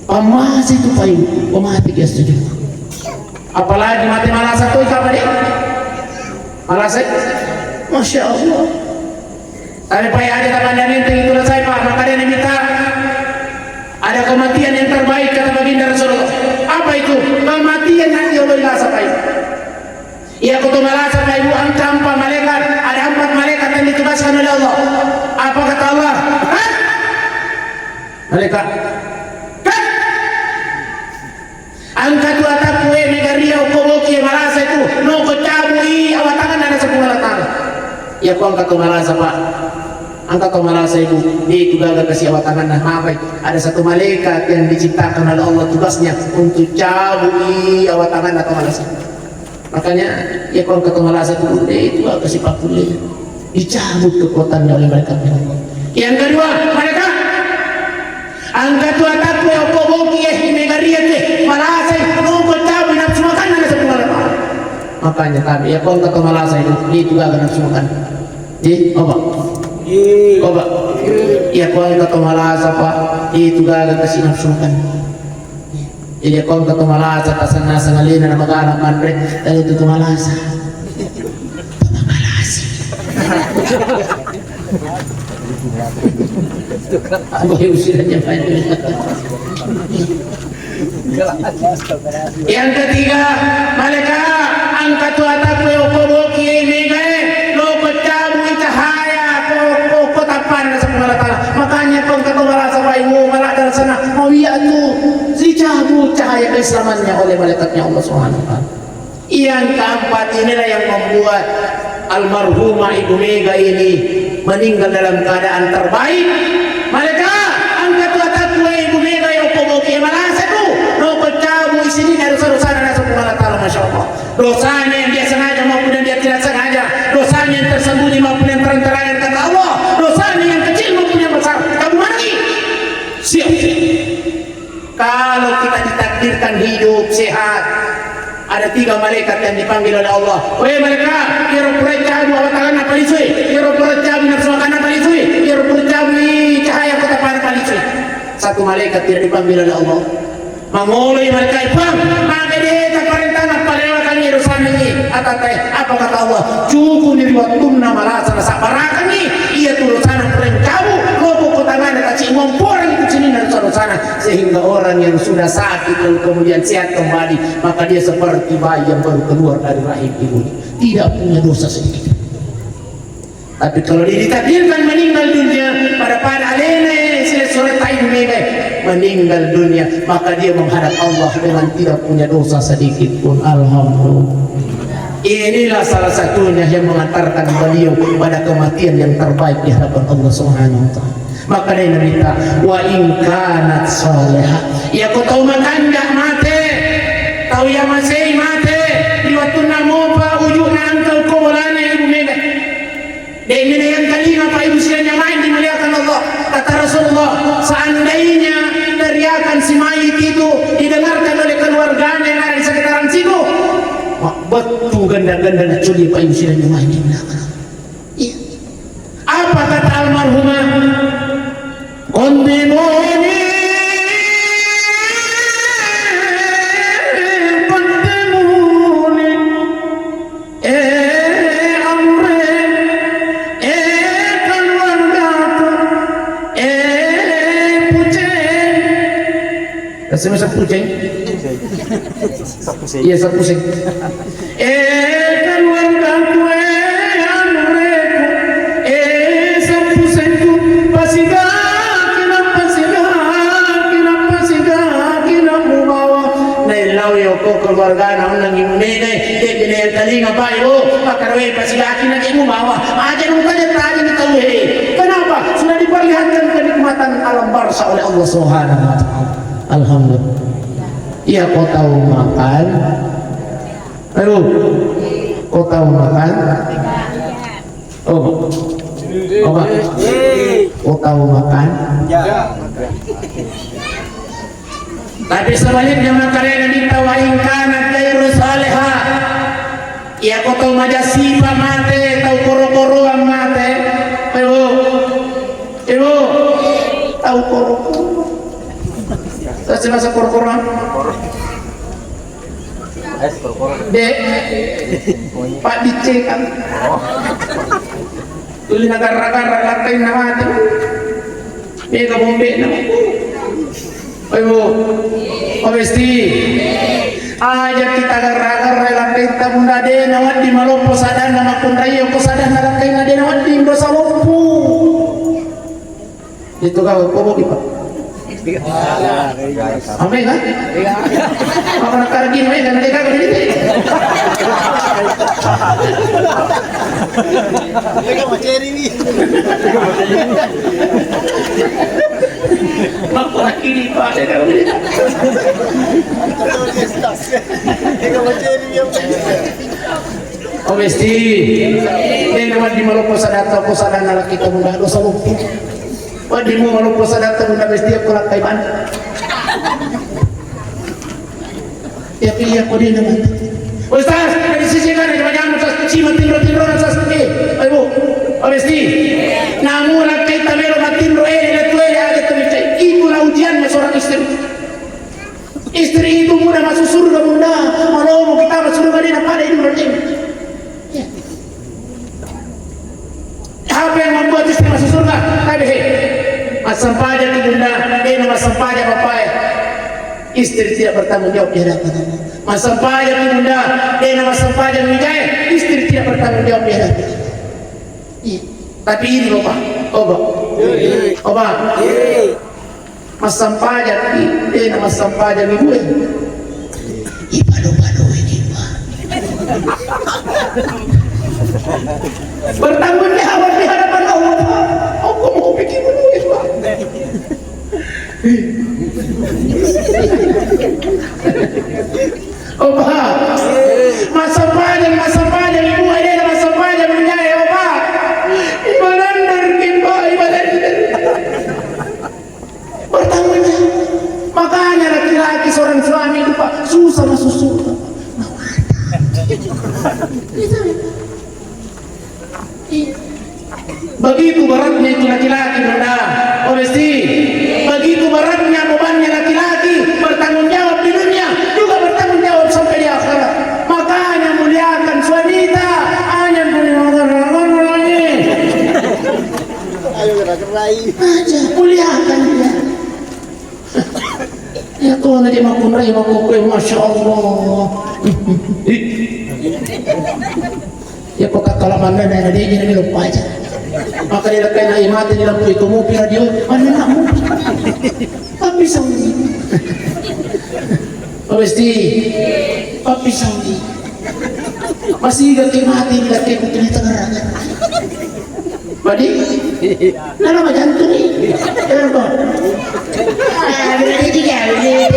Pamas itu baik pemati dia setuju. Apalagi mati malas satu kapan dia? Malas Masya Allah. Tapi payah ada taman itu itulah saya Pak. Maka dia minta ada kematian yang terbaik kata baginda Rasulullah. Apa itu? Kematian nanti Allah ilasa Pak Ibu. Ya kutu malasa Pak Ibu angka 4 malaikat. Ada 4 malaikat yang ditugaskan oleh Allah. Apa kata Allah? Hah? Malaikat. Kan? Angka 2 takwe megaria ukoboki malasa itu. Noko cabui awatangan ada 10 latang. Ya kau angkat malasa Pak. Angka to malasa ibu di gagal kasih awatangan nah mapai ada satu malaikat yang diciptakan oleh Allah tugasnya untuk cabut awatangan atau malasa. Makanya ya kalau kata malasa itu kasih pakuli dicabut kekuatannya oleh malaikatnya. Yang kedua mereka angka tua takwe opo boki megaria ke malasa nunggu cabut nafsu makan ada satu malaikat. Makanya kami ya kalau kata malasa itu gagal nafsu makan. Di apa? Coba, ya kau kata malasa pak itu gagal kasih nafsu makan. Jadi kau kata malasa tasana sangalina na magana manre dan itu tu malasa. Malasi. Apa yang usianya panjang? Yang ketiga, mereka angkat tuatak weokoboki megae lo pecabu cahaya ko tapan sa Taala. Makanya kau kata merasa waimu malakal sana mau iya tu si cabu cahaya keislamannya oleh malaikatnya Allah Subhanahu wa taala. Yang keempat inilah yang membuat almarhumah Ibu Mega ini meninggal dalam keadaan terbaik. Mereka angkat tuatak Ibu Mega yang koboki malasa tu lo pecabu isini dari dosa Allah Subhanahu wa taala. Masya Allah, dosanya yang dia sengaja maupun yang dia tidak sengaja, dosanya yang tersembunyi maupun yang terang-terangan kata Allah, dosanya yang kecil maupun yang besar. Kamu mati siap. Kalau kita ditakdirkan hidup sehat, ada 3 malaikat yang dipanggil oleh Allah. Wahai mereka, kira-kira cabu awatangan apa lisui, kira-kira cabu nafsu makan apa lisui, kira-kira cabu cahaya kota pada apa lisui. Satu malaikat tidak dipanggil oleh Allah. Mengoleh mereka ipang maka dia tak perintah apa lewat kami dosa ini apa kata Allah cukup diriwattumna malasa sabara kami ia tu dosana pereng kamu lobo kotangan kacik ngomporang itu sini dan dosana sehingga orang yang sudah sakit dan kemudian sehat kembali maka dia seperti bayi yang baru keluar dari rahim ibunya tidak punya dosa sedikit. Tapi kalau dia ditakdirkan meninggal dunia pada alena sore Ibu Mega meninggal dunia maka dia menghadap Allah dengan tidak punya dosa sedikit pun. Alhamdulillah. Inilah salah satunya yang mengantarkan beliau pada kematian yang terbaik di hadapan Allah Subhanahu wa taala. Maka dia minta wa in kanat salihah. Ya kau tahu makan enggak mati. Tahu ya masih mati. Di waktu namopa ujungnya engkau kuburana Ibu Mega. Dan ini yang kelima Pak Ibu yang lain dimuliakan Allah. Kata Rasulullah, seandainya teriakan si mayit itu didengarkan oleh keluarganya yang ada di sekitaran situ, betul ganda-ganda curi Pak Ibu yang lain dimuliakan. Iya. Apa kata almarhumah? Kontinuni Rasanya sak pusing. Iya sak pusing. Keluarga gue anureku, sak pusingku pasiga kina mubawa. Nailaw yo ko keluarga na nang imune de bine talinga bayo pakarwe pasiga kina mubawa. Aja nung tanya tanya ni tahu kenapa? Sudah diperlihatkan kenikmatan alam barzah oleh Allah Subhanahu wa taala. Alhamdulillah. Iya kau tahu makan. Aduh, kau tahu makan. Oh, kau tahu makan. Tapi sebaliknya makan yang ditawainkan gairu salihah. Iya kau tahu majasipa mate, tahu koro-koroan mate. Ibu, tahu koro-koro. Terus masa kor-koran? Dek, Pak dicek kan? Tuli nagar-nagar lantai nama itu. Mega bombe nama. Ibu, pasti. Aja kita agar-agar lantai tabunda de nawat di malopo sadan nama kundayo ko sadan lantai nade nawat di dosa lopo. Itu kau bogi Pak. Ame kan? Ako nakaragin mo kan mereka kan ini. Teka, ma-cherry ni. Ako nakini pa sa kan ini. Teka, ma-cherry yung O mesti, hindi naman di malupos sa data ko sa lalaki ka mula sa lupo. Pwede mo malupos sa data mula mesti ako lang kay man. Iyak ko din naman. O Ustaz, nagsisigan na naman mo sa si matinro-tinro na sa sasaki. Ay mo, o mesti, namulang kay tamero matinro na tuwe agad kami chay. Ito na ujian na seorang istri. Istri itu muna masusurga muna. Malaw mo kita masurga din ang pada hidup natin. Apa yang membuat istri masuk surga? Tadi, masampaja ni bunda, ini masampaja bapak. Istri tidak bertanggung jawab di hadapan Allah. Masampaja ni bunda, ini masampaja mijai. Istri tidak bertanggung jawab di hadapan Allah. Tapi ini bapak, oba, masampaja ini masampaja ni gue. Ipalo-palo ini pak. Bertanggung jawab di hadapan Allah. Aku mau bikin menulis pak. Oh pak, masa panjang ibu ada masa panjang menjaya oh pak. Ibadah darkin pak, ibadah. Bertanggung jawab. Makanya laki-laki seorang suami itu pak susah masuk surga. Begitu beratnya itu laki-laki bunda. Oh mesti begitu beratnya bebannya laki-laki bertanggung jawab di dunia juga bertanggung jawab sampai di akhirat. Makanya muliakan wanita. Hanya ayo gerak-gerai. aja muliakan dia. Ya Tuhan dia makunrai makukui masya Allah. Ya kok kalau mana na dia ini lupa aja. Maka dia lekai na imati ni lampu itu mobil radio mana nak mobil. Papi saudi. Pasti papi saudi. Masih gak mati ni lekai ku kini tengah. Badi, nama jantung ni. Kenapa? Berarti juga ini.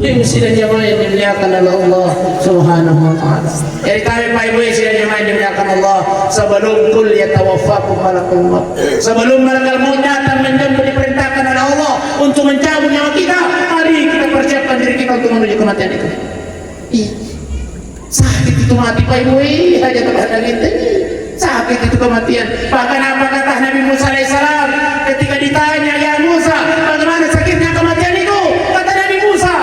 Yang sila jamaah yang dimuliakan oleh Allah Subhanahu wa taala. Jadi kami Pak Ibu sila jamaah yang dimuliakan Allah, sebelum kul yatawaffakum malakul maut. Sebelum malakul maut datang menjemput diperintahkan oleh Allah untuk mencabut nyawa kita, mari kita persiapkan diri kita untuk menuju kematian itu. Iya. Sakit itu mati Pak Ibu, hanya kepada kita. Sakit itu kematian. Bahkan apa kata Nabi Musa alaihissalam ketika ditanya, ya Musa, bagaimana sakitnya kematian itu? Kata Nabi Musa,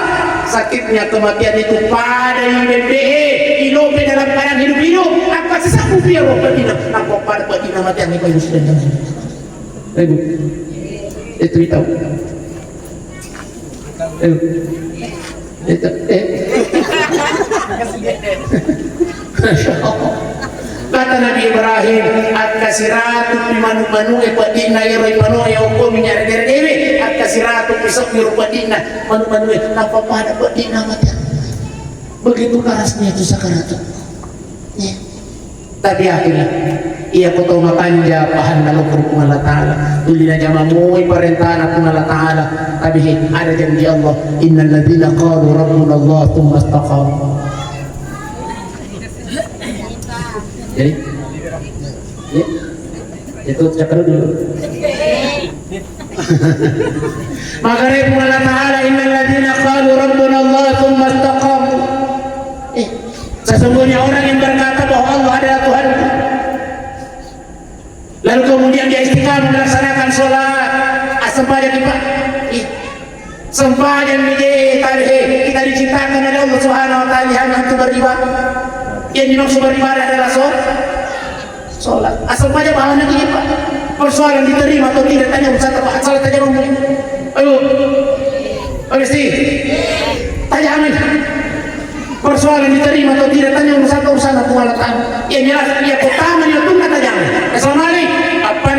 sakitnya kematian itu pada hidup dalam keadaan hidup-hidup. Apa sesapu biar Badina? Apa pada Badina matian itu yang sudah jangan. Ibu, itu tahu. Kata Nabi Ibrahim, at-kasiratu bimanu-manu ipadina iro-ipanu ayoko minyari dewe at-kasiratu pisok irupadina manu-manu apa pada padina mati. Begitu kerasnya itu sakarat. Ya. Tapi akhirnya ia kau makanja pahan dalam hukum Allah Ta'ala tulina jamamu perintah Allah Ta'ala. Tapi ada janji Allah, innal ladzina qalu rabbuna Allah tsumma istaqamu. Jadi ya, itu cakap dulu. Maka Rabbul Allah Ta'ala innal ladzina qalu rabbuna Allah tsumma istaqamu. Sesungguhnya orang yang berkata bahwa Allah adalah Tuhan, lalu kemudian dia istiqamah melaksanakan sholat, sembahyang kita, sembahyang kita diciptakan oleh Allah Subhanahu Wa Taala hanya untuk beribadah. Yang dimaksud beribadah adalah sholat. Asal saja bahannya ini Pak. Persoalan diterima atau tidak tanya Ustaz Pak. Salah saja ngomong. Ayo. Mesti. Tanya amin. Persoalan diterima atau tidak tanya urusan aku alatan. Yang jelas ia pertama dia tunggu tajamai. Kesamali apa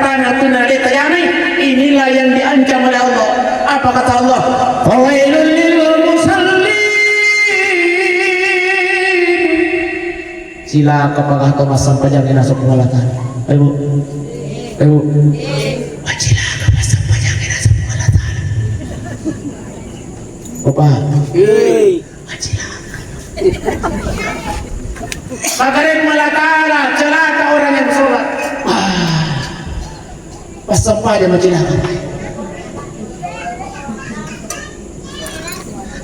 tanya tuna dia tajamai. Inilah yang diancam oleh Allah. Apa kata Allah? Fawailul lil musallin. Sila kapag ato masampajang inasok alatan. Ayo. Sila kapag masampajang inasok alatan. Opa. Magaling malatala, celaka orang yang sholat. Pas sampai dia macilaka.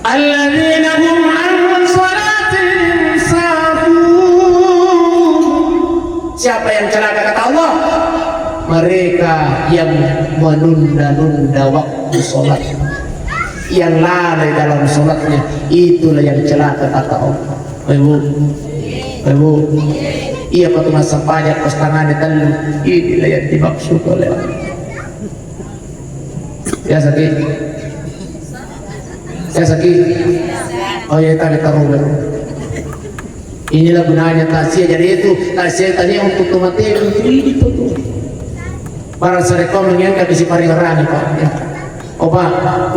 Alladzina hum an salatihim sahun. Siapa yang celaka kata Allah? Mereka yang menunda-nunda waktu sholat, yang lalai dalam sholatnya, itulah yang celaka kata Allah. Ibu, iya waktu masa pajak pas tangannya telu, inilah yang dimaksud oleh Allah. Ya sakit, oh ya tadi taruh. Inilah gunanya tasya. Jadi itu tasya tadi untuk tomate itu tuh. Para serekom mengiangkat isi pariwarani Pak. Oh Pak,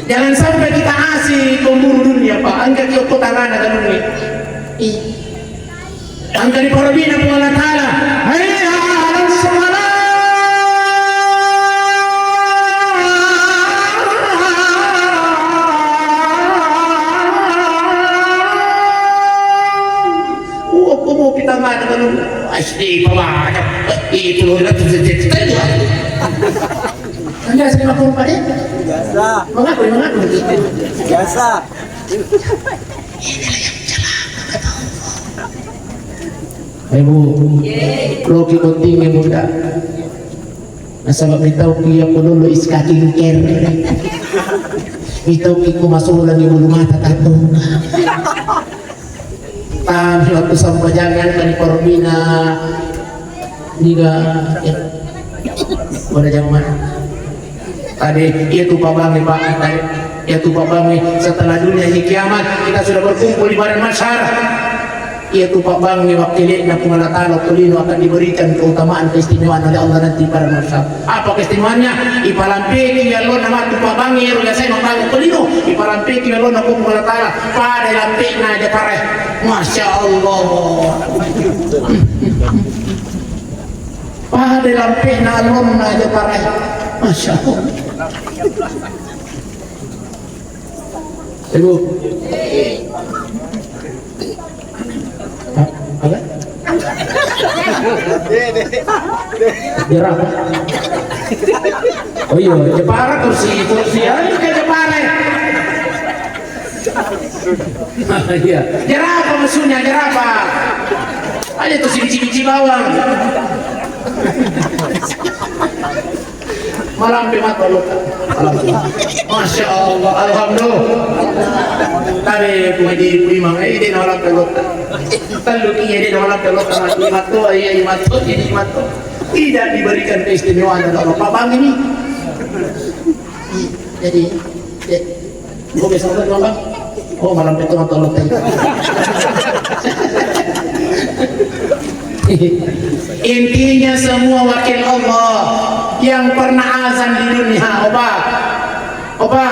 jangan sampai kita asih pemburu dunia Pak. Angkat yoko tangan akan dunia. Angkat di parabina Allah Ta'ala. Hayya ala salat. Kumu kita mana kan? Asli Pak. Itu loh itu jadi Anda saya maklum Pak ya? Biasa. Mengaku. Biasa. Ibu, logi penting muda. Nasabak bitaw kiya ko lolo iska kingker. Bitaw ko masulan ni bulu mata tato. Tam waktu sampajangan kani Parmina niga pada zaman tadi itu Pak Bangi Pak tadi itu Pak Bangi setelah dunia ini kiamat kita sudah berkumpul di badan masyar. Itu Pak Bangi waktu na pumalatalo tulino akan diberikan keutamaan keistimewaan oleh Allah nanti pada masyar. Apa keistimewaannya? Ipalampiki yalo nama tu Pak Bangi ro saya mabangi tulino ipalampiki yalo na pumalatala pada lampik na aja pare. Masya Allah. Pada lampik na alon na aja pare. Masya Allah. Ibu. Apa? Jerap. Oh iya, Jepara kursi aja kayak Jepara. Iya, jerap maksudnya jerap. Aja tuh si biji bawang. Malam pimat balut. Masya Allah, alhamdulillah. Tadi puji primang ini nolak balut. Taluki ini nolak balut sama imat tu, ini imat tu. Tidak diberikan keistimewaan oleh Allah. Pak Bang ini. Jadi, kau besok kan Bang? Oh malam itu nonton lotek. Intinya semua wakil Allah yang pernah azan di dunia, Opa,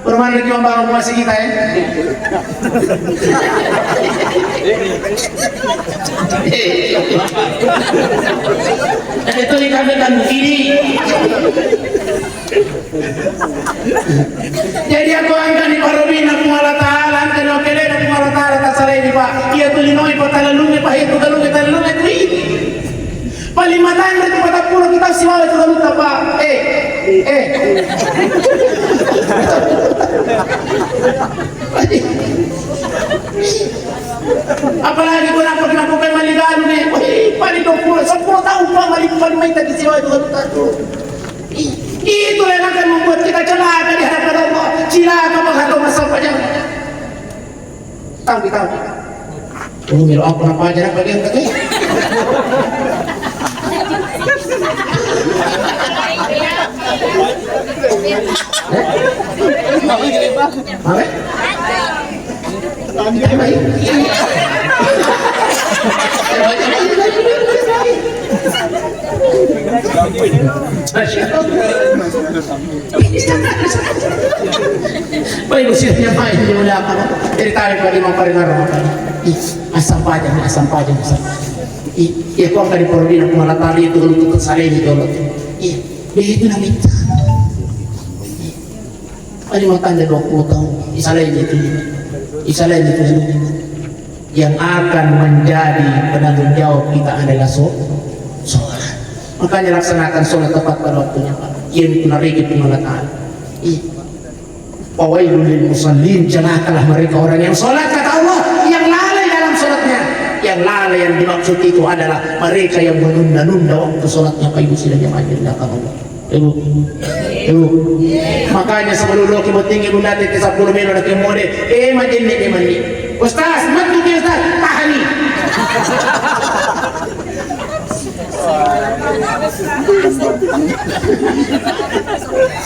bermana lagi membangun masih kita ya? Dan itu dikatakan begini. Jadi aku angkat di parubina kumala ta'ala, angkat di wakelena kumala ta'ala tak salah ini Pak. Ia tulinoi patalalungi Pak, itu galungi talalungi itu ini. Palimatan itu pada pulau kita siwa itu galungi Pak. Apalagi kau nak pakai maligalu nih. Paling 10 tahun Pak paling main tadi siwa itu galungi. Itulah yang akan membuat kita celaka di hadapan Allah. Cilaka menghalau masa panjang. Tahu. Milo apa aja bagian tadi. Baik usianya main di wala ka. Dari tarik pa limang paringar. Asam pajang. Iya ko ang kaniporbin ang malatali itu untuk kesalin itu. Iya itu namin. Ano matanda 20 tahun. Isalain itu. Yang akan menjadi penanggung jawab kita adalah sholat. Makanya laksanakan sholat tepat pada waktunya, Pak. Yang menarikit pengalatan. Fawailul lil musallin, celakalah mereka orang yang sholat, kata Allah, yang lalai dalam sholatnya. Yang lalai yang dimaksud itu adalah mereka yang menunda-nunda waktu sholatnya. Pak Ibu silahnya maju belakang Allah. Ibu. Makanya sebelum lo kibut tinggi bulat itu 10 menit nak mode. Majin ni mandi. Ustaz, matu ke Ustaz? Tahani.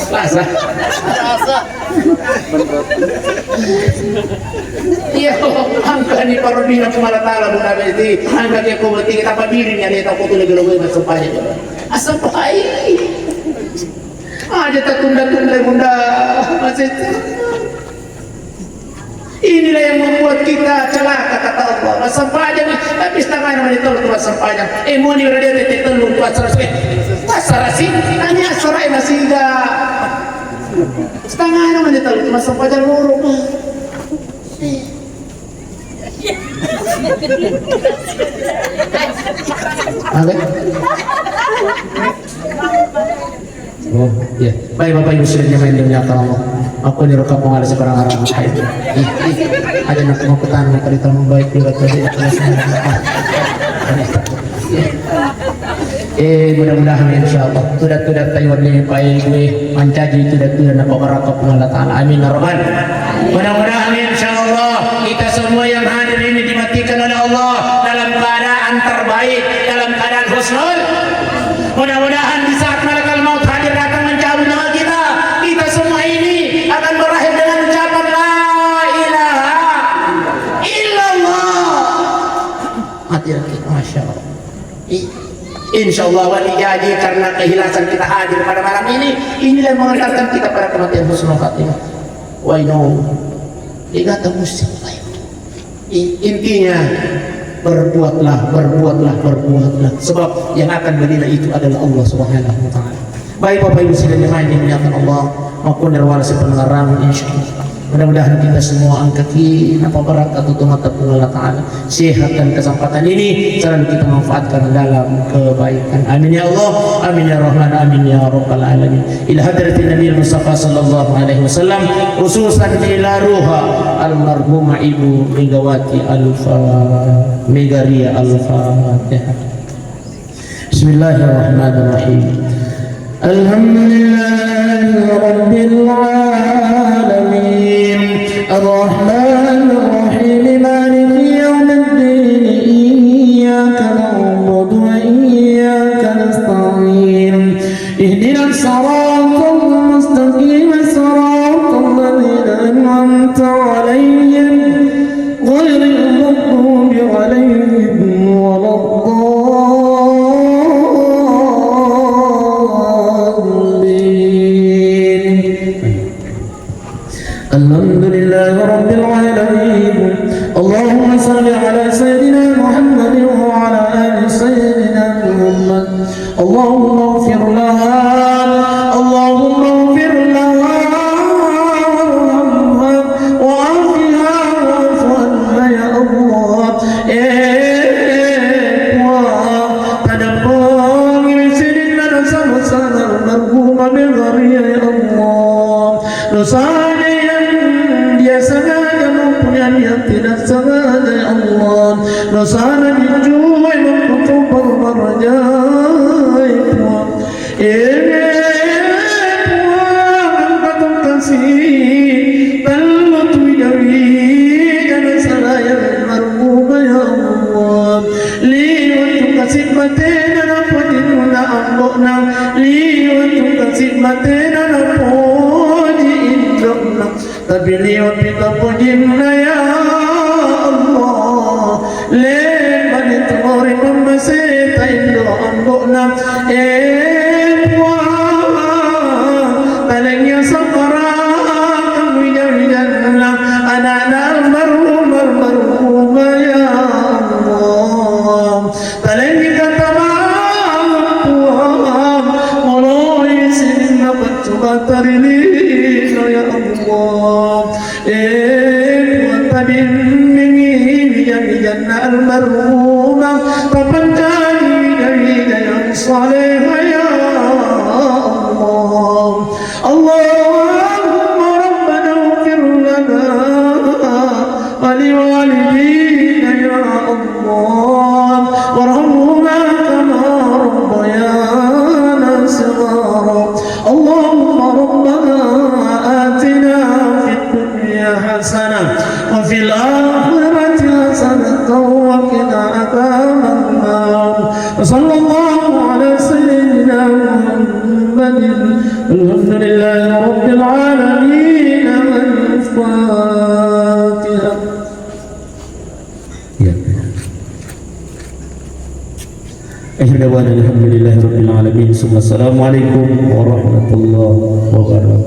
Lasa. Iya, angka ni parubina kumalatala muna beti. Angka dia kumati kita padirin niya dito ko tuloy-tuloy masumpanya. Asam pakai. Aja tertunda-tunda bunda masih. Inilah yang membuat kita celaka, kata Allah. Sampainya tapi setengah nama itu tuh sampainya. Mau ni radio itu telur tuh asar sih. Hanya asar masih enggak. Setengah nama itu tuh sampainya lorong. Ada? Oh, ya. Baik Bapak Ibu sudah main di belakang Allah. Aku dirokap mengalir sebarang arah. Ada nak mau petang, nak cerita membaik juga tadi. Mudah-mudahan insyaallah sudah tayuan ni baik gue mancaji sudah nak barakah Allah Taala. Amin ya rabbal. Mudah-mudahan insyaallah kita semua yang hadir ini dimatikan oleh Allah dalam keadaan terbaik, dalam keadaan husnul. Mudah-mudahan di saat malaikat maut hadir datang mencabut nyawa kita, kita semua ini akan berakhir dengan ucapan la ilaha illallah. Hati-hati, masya Allah. Insya Allah wadijaji karena kehilasan kita hadir pada malam ini, inilah yang mengantarkan kita pada kematian husnul khatimah. Wa innahu ligata muslim. Intinya berbuatlah. Sebab yang akan menilai itu adalah Allah Subhanahu wa taala. Baik Bapak Ibu sekalian yang dimuliakan Allah maupun darwala pengarang insyaallah. Mudah-mudahan kita semua angkat apa barakat untuk mata Allah Ta'ala, sehat dan kesempatan ini selalu kita manfaatkan dalam kebaikan. Amin ya Allah, amin ya Rahman, amin ya Rabbal Alamin. Ila hadratin Nabi Mustafa sallallahu alaihi wasallam, khususan ila ruha almarhumah Ibu Megawati Megaria Al-Fatihah. Bismillahirrahmanirrahim. Alhamdulillahi Rabbil Alamin, Ar-Rahmanir Rahim, Maliki Yawmiddin, Iyyaka na'budu wa iyyaka nasta'in, Ihdinas siratal mustaqim, siratal ladzina an'amta 'alaihim, ghairil maghdubi 'alaihim waladdallin. Alhamdulillahi Rabbil Alamin. Allahumma salli ala Sayyidina Muhammad wa ala ali Sayyidina Muhammad. Allahumma ighfir laha, Allahumma ighfir laha warhamha wa'afiha wa'fu anha ya Allah. Tadabbur Sayyidina dosa-dosa almarhumah Megaria ya Allah. Dosa yang tidak sengaja ya Allah, dosana dijumpai mempunyai bermarjai Tuhan. Tuhan kata kasih talut wijawi jangan salah yang marhumah ya Allah. Liwat kasih matena apa dinuna ambokna, liwat kasih matena apa di indokna, tapi liwat kita pujimna ya len manit ngori mamasita indo ambokna talengnya safara wijan anak almarhum ya Allah talengnya kata maaf mulai sinna batubatari ya Allah tabin janna almarhuma tapanjani dari yang saleh ya Allah Allahumma rabbana ighfir lana wa liwalidina ya Allah warhamhuma kama rabbayana shighara Allahumma rabbana atina fid dunya hasanah wa fil akhirati hasanah wa qina adzabannar وصلى الله على سيدنا محمد الحمد لله رب العالمين الفاتحة الحمد لله رب العالمين ثم السلام عليكم ورحمة الله وبركاته.